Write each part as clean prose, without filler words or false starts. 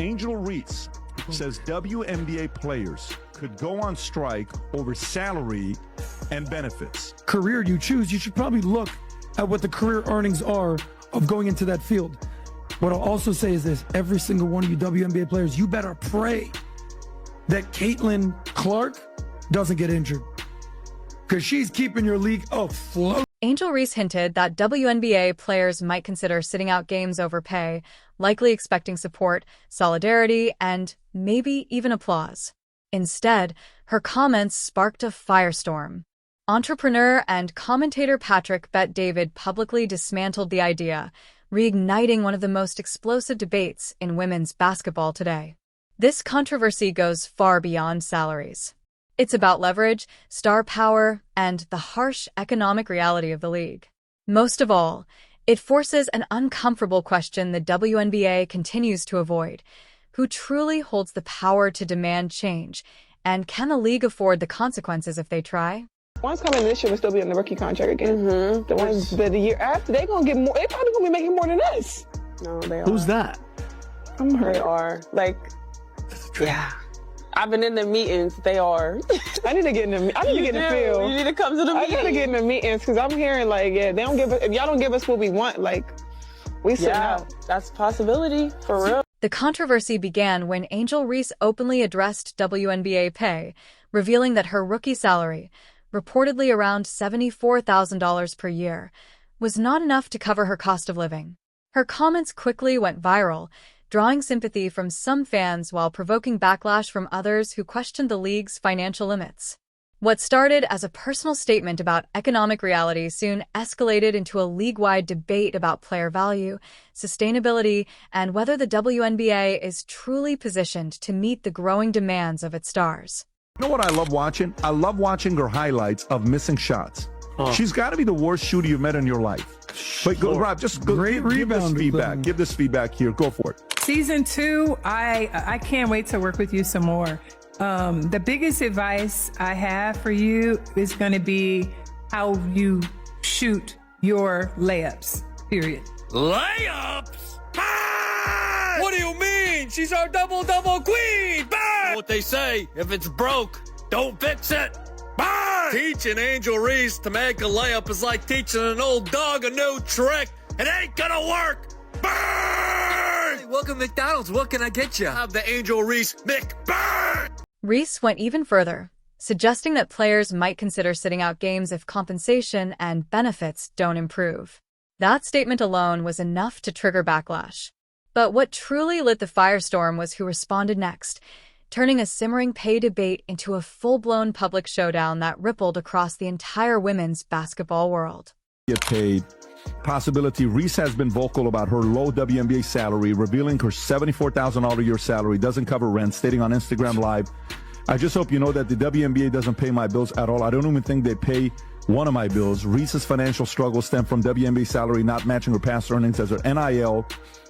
Angel Reese says WNBA players could go on strike over salary and benefits. Career you choose, you should probably look at what the career earnings are of going into that field. What I'll also say is this: every single one of you WNBA players, you better pray that Caitlin Clark doesn't get injured, because she's keeping your league afloat. Angel Reese hinted that WNBA players might consider sitting out games over pay, likely expecting support, solidarity, and maybe even applause. Instead, her comments sparked a firestorm. Entrepreneur and commentator Patrick Bet-David publicly dismantled the idea, reigniting one of the most explosive debates in women's basketball today. This controversy goes far beyond salaries. It's about leverage, star power, and the harsh economic reality of the league. Most of all, it forces an uncomfortable question the WNBA continues to avoid: who truly holds the power to demand change, and can the league afford the consequences if they try? The ones coming this year will still be on the rookie contract again. The ones that the year after, they gonna get more. They probably gonna be making more than us. No, they are. Who's that? I'm hurt. They are. Like, yeah. I've been in the meetings. They are. I need to get in the. I need to get in the field. You need to come to the meetings. I gotta get in the meetings because I'm hearing like, yeah, they don't give. If y'all don't give us what we want, like, we sitting out. That's a possibility for real. The controversy began when Angel Reese openly addressed WNBA pay, revealing that her rookie salary, reportedly around $74,000 per year, was not enough to cover her cost of living. Her comments quickly went viral, drawing sympathy from some fans while provoking backlash from others who questioned the league's financial limits. What started as a personal statement about economic reality soon escalated into a league-wide debate about player value, sustainability, and whether the WNBA is truly positioned to meet the growing demands of its stars. You know what I love watching? I love watching her highlights of missing shots. She's got to be the worst shooter you've met in your life. But go, Rob, just go, give this feedback. Give this feedback here. Go for it. Season 2, I can't wait to work with you some more. The biggest advice I have for you is going to be how you shoot your layups, period. Layups? Bang! What do you mean? She's our double-double queen! Bang! What they say, if it's broke, don't fix it. Bang! Teaching Angel Reese to make a layup is like teaching an old dog a new trick. It ain't gonna work. Bang! Hey, welcome to McDonald's. What can I get you? Have the Angel Reese McBang! Reese went even further, suggesting that players might consider sitting out games if compensation and benefits don't improve. That statement alone was enough to trigger backlash. But what truly lit the firestorm was who responded next, turning a simmering pay debate into a full-blown public showdown that rippled across the entire women's basketball world. Get paid. Possibility. Reese has been vocal about her low WNBA salary, revealing her $74,000 a year salary doesn't cover rent, stating on Instagram Live, "I just hope you know that the WNBA doesn't pay my bills at all. I don't even think they pay one of my bills." Reese's financial struggles stem from WNBA salary not matching her past earnings, as her NIL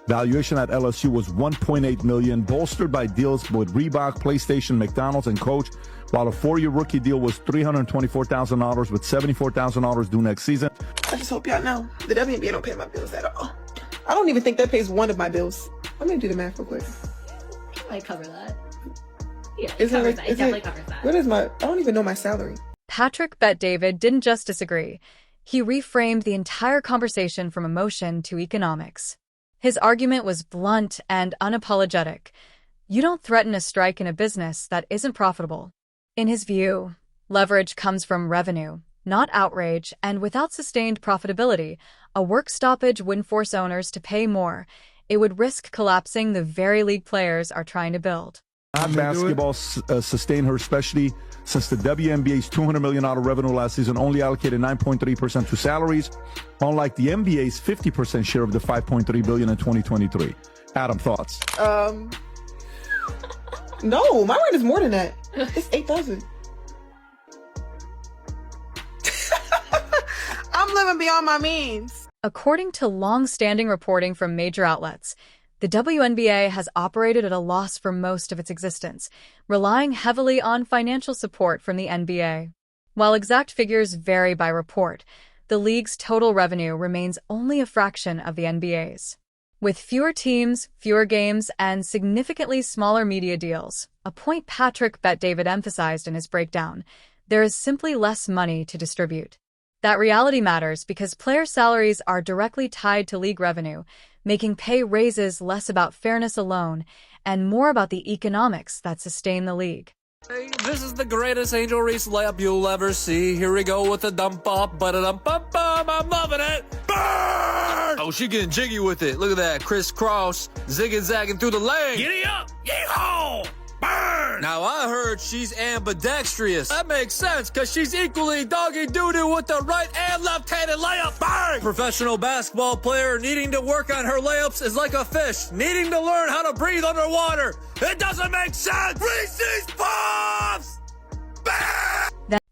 valuation at LSU was $1.8 million, bolstered by deals with Reebok, PlayStation, McDonald's, and Coach, while a 4-year rookie deal was $324,000 with $74,000 due next season. I just hope y'all know the WNBA don't pay my bills at all. I don't even think that pays one of my bills. Let me do the math real quick. It might cover that. Yeah, It definitely covers that. What is my? I don't even know my salary. Patrick Bet-David didn't just disagree. He reframed the entire conversation from emotion to economics. His argument was blunt and unapologetic. You don't threaten a strike in a business that isn't profitable. In his view, leverage comes from revenue, not outrage, and without sustained profitability, a work stoppage wouldn't force owners to pay more. It would risk collapsing the very league players are trying to build. Basketball sustained her, especially since the WNBA's $200 million revenue last season only allocated 9.3% to salaries, unlike the NBA's 50% share of the $5.3 billion in 2023. Adam, thoughts? No, my rent is more than that. It's $8,000. I'm living beyond my means. According to long-standing reporting from major outlets, the WNBA has operated at a loss for most of its existence, relying heavily on financial support from the NBA. While exact figures vary by report, the league's total revenue remains only a fraction of the NBA's. With fewer teams, fewer games, and significantly smaller media deals, a point Patrick Bet-David emphasized in his breakdown, there is simply less money to distribute. That reality matters because player salaries are directly tied to league revenue, making pay raises less about fairness alone and more about the economics that sustain the league. Hey, this is the greatest Angel Reese layup you'll ever see. Here we go with the dump off, ba-da-dum-bum-bum. I'm loving it. Burn! Oh, she getting jiggy with it. Look at that, crisscross, zigging-zagging through the lane. Giddy up, yeehaw! Burn! Now I heard she's ambidextrous. That makes sense, cause she's equally doggy doo-doo with the right and left-handed layup. Burn! Professional basketball player needing to work on her layups is like a fish needing to learn how to breathe underwater. It doesn't make sense. Reese's Puffs!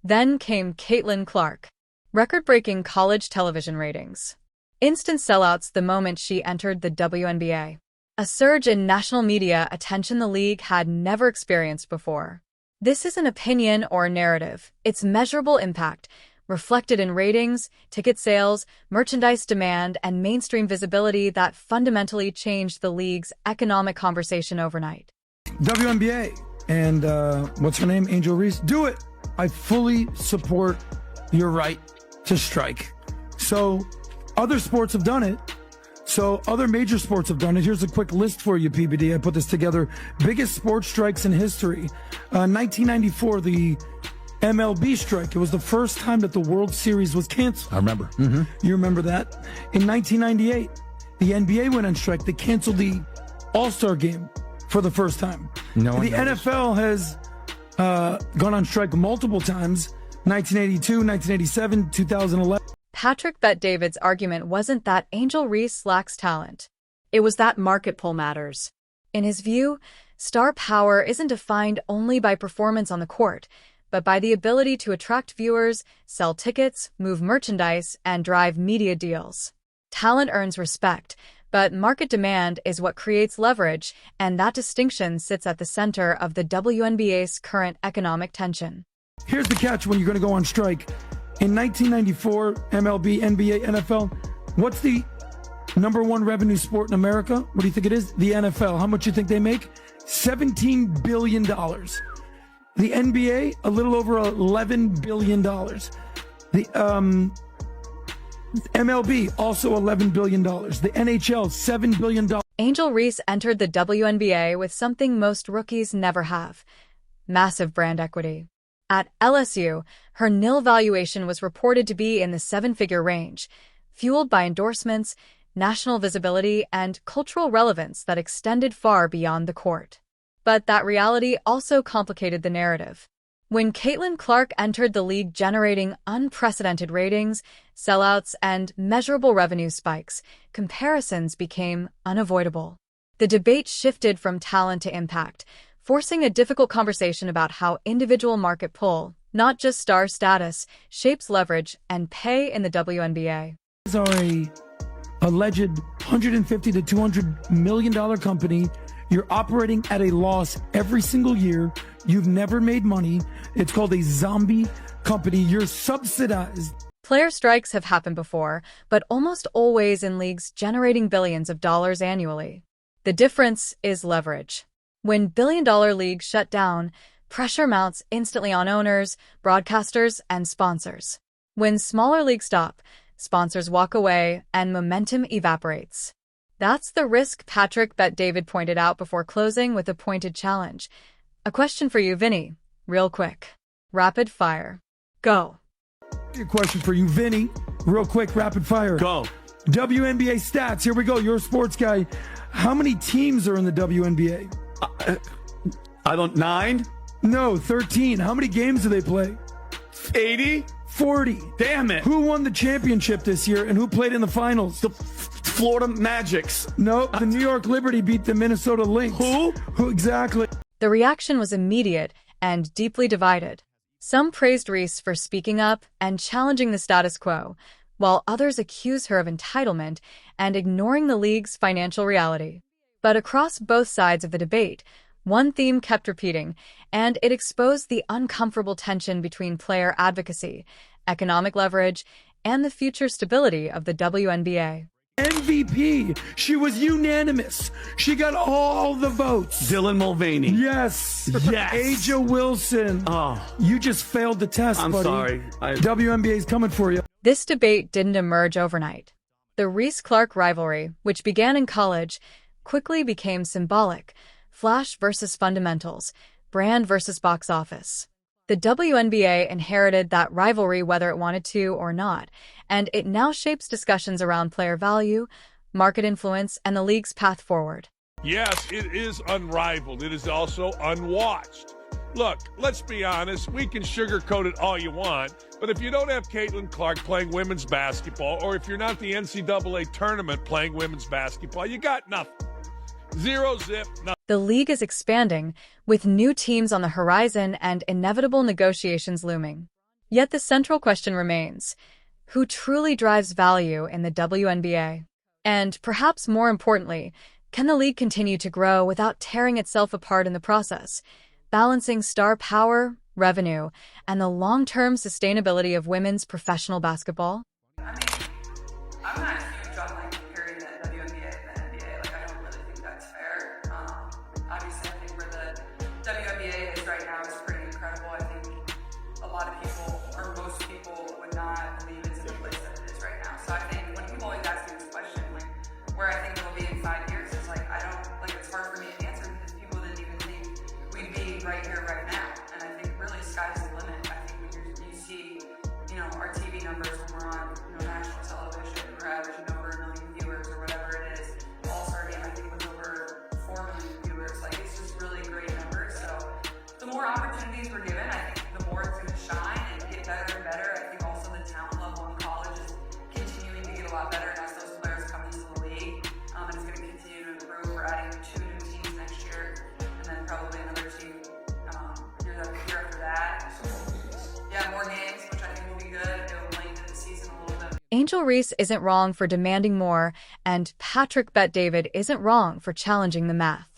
Then came Caitlin Clark. Record-breaking college television ratings. Instant sellouts the moment she entered the WNBA. A surge in national media attention the league had never experienced before. This isn't opinion or narrative. It's measurable impact, reflected in ratings, ticket sales, merchandise demand, and mainstream visibility that fundamentally changed the league's economic conversation overnight. WNBA and what's her name? Angel Reese. Do it. I fully support your right to strike. So other sports have done it. So other major sports have done it. Here's a quick list for you, PBD. I put this together. Biggest sports strikes in history. 1994, the MLB strike. It was the first time that the World Series was canceled. I remember. Mm-hmm. You remember that? In 1998, the NBA went on strike. They canceled the All-Star game for the first time. No the NFL has gone on strike multiple times. 1982, 1987, 2011. Patrick Bet-David's argument wasn't that Angel Reese lacks talent. It was that market pull matters. In his view, star power isn't defined only by performance on the court, but by the ability to attract viewers, sell tickets, move merchandise, and drive media deals. Talent earns respect, but market demand is what creates leverage, and that distinction sits at the center of the WNBA's current economic tension. Here's the catch when you're going to go on strike. In 1994, MLB, NBA, NFL, what's the number one revenue sport in America? What do you think it is? The NFL. How much do you think they make? $17 billion. The NBA, a little over $11 billion. The MLB, also $11 billion. The NHL, $7 billion. Angel Reese entered the WNBA with something most rookies never have: massive brand equity. At LSU, her nil valuation was reported to be in the seven-figure range, fueled by endorsements, national visibility, and cultural relevance that extended far beyond the court. But that reality also complicated the narrative. When Caitlin Clark entered the league generating unprecedented ratings, sellouts, and measurable revenue spikes, comparisons became unavoidable. The debate shifted from talent to impact, forcing a difficult conversation about how individual market pull, not just star status, shapes leverage and pay in the WNBA. These are a alleged $150 to $200 million company. You're operating at a loss every single year. You've never made money. It's called a zombie company. You're subsidized. Player strikes have happened before, but almost always in leagues generating billions of dollars annually. The difference is leverage. When billion-dollar leagues shut down, pressure mounts instantly on owners, broadcasters, and sponsors. When smaller leagues stop, sponsors walk away and momentum evaporates. That's the risk Patrick Bet-David pointed out before closing with a pointed challenge. A question for you, Vinny. Real quick. Rapid fire. Go. A question for you, Vinny. Real quick, rapid fire. Go. WNBA stats. Here we go. You're a sports guy. How many teams are in the WNBA? I don't, 9? No, 13. How many games do they play? 80? 40. Damn it. Who won the championship this year and who played in the finals? The Florida Magics. No, the New York Liberty beat the Minnesota Lynx. Who exactly? The reaction was immediate and deeply divided. Some praised Reese for speaking up and challenging the status quo, while others accused her of entitlement and ignoring the league's financial reality. But across both sides of the debate, one theme kept repeating, and it exposed the uncomfortable tension between player advocacy, economic leverage, and the future stability of the WNBA. MVP. She was unanimous. She got all the votes. Dylan Mulvaney. Yes. Yes. Aja Wilson. Oh, You just failed the test, I'm buddy. sorry. WNBA is coming for you. This debate didn't emerge overnight. The Reese-Clark rivalry, which began in college, quickly became symbolic. Flash versus fundamentals, brand versus box office. The WNBA inherited that rivalry whether it wanted to or not, and it now shapes discussions around player value, market influence, and the league's path forward. Yes, it is unrivaled. It is also unwatched. Look, let's be honest. We can sugarcoat it all you want, but if you don't have Caitlin Clark playing women's basketball, or if you're not the NCAA tournament playing women's basketball, you got nothing. Zero zip, nothing. The league is expanding, with new teams on the horizon and inevitable negotiations looming. Yet the central question remains: who truly drives value in the WNBA? And perhaps more importantly, can the league continue to grow without tearing itself apart in the process, balancing star power, revenue, and the long-term sustainability of women's professional basketball? I mean, I'm not huge on comparing the WNBA to the NBA. I don't really think that's fair. Obviously, I think where the WNBA is right now is pretty incredible. I think a lot of people, or most people, would not believe it's in the place that it is right now. So I think when people always ask me this question, where I think it'll be in 5 years, it's it's hard for me to answer because people didn't even think we'd be right here, right now. And I think really sky's the limit. I think when you see, our TV numbers when we're on, national television, we're averaging over 1 million viewers or whatever it is. All-Star Game, I think, was over 4 million viewers. It's just really great numbers. So the more opportunities we're given, I think the more it's going to shine and get better and better. I think also the talent level in college is continuing to get a lot better as those players come into the league. And it's going to continue to improve. We're adding 2 new teams next year, and then probably another team year after that. So, yeah, more games, which I think will be good. It'll lengthen the season a little bit. Angel Reese isn't wrong for demanding more, and Patrick Bet-David isn't wrong for challenging the math.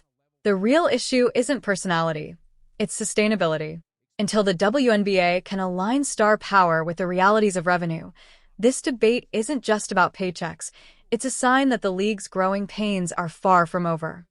The real issue isn't personality, it's sustainability. Until the WNBA can align star power with the realities of revenue, this debate isn't just about paychecks. It's a sign that the league's growing pains are far from over.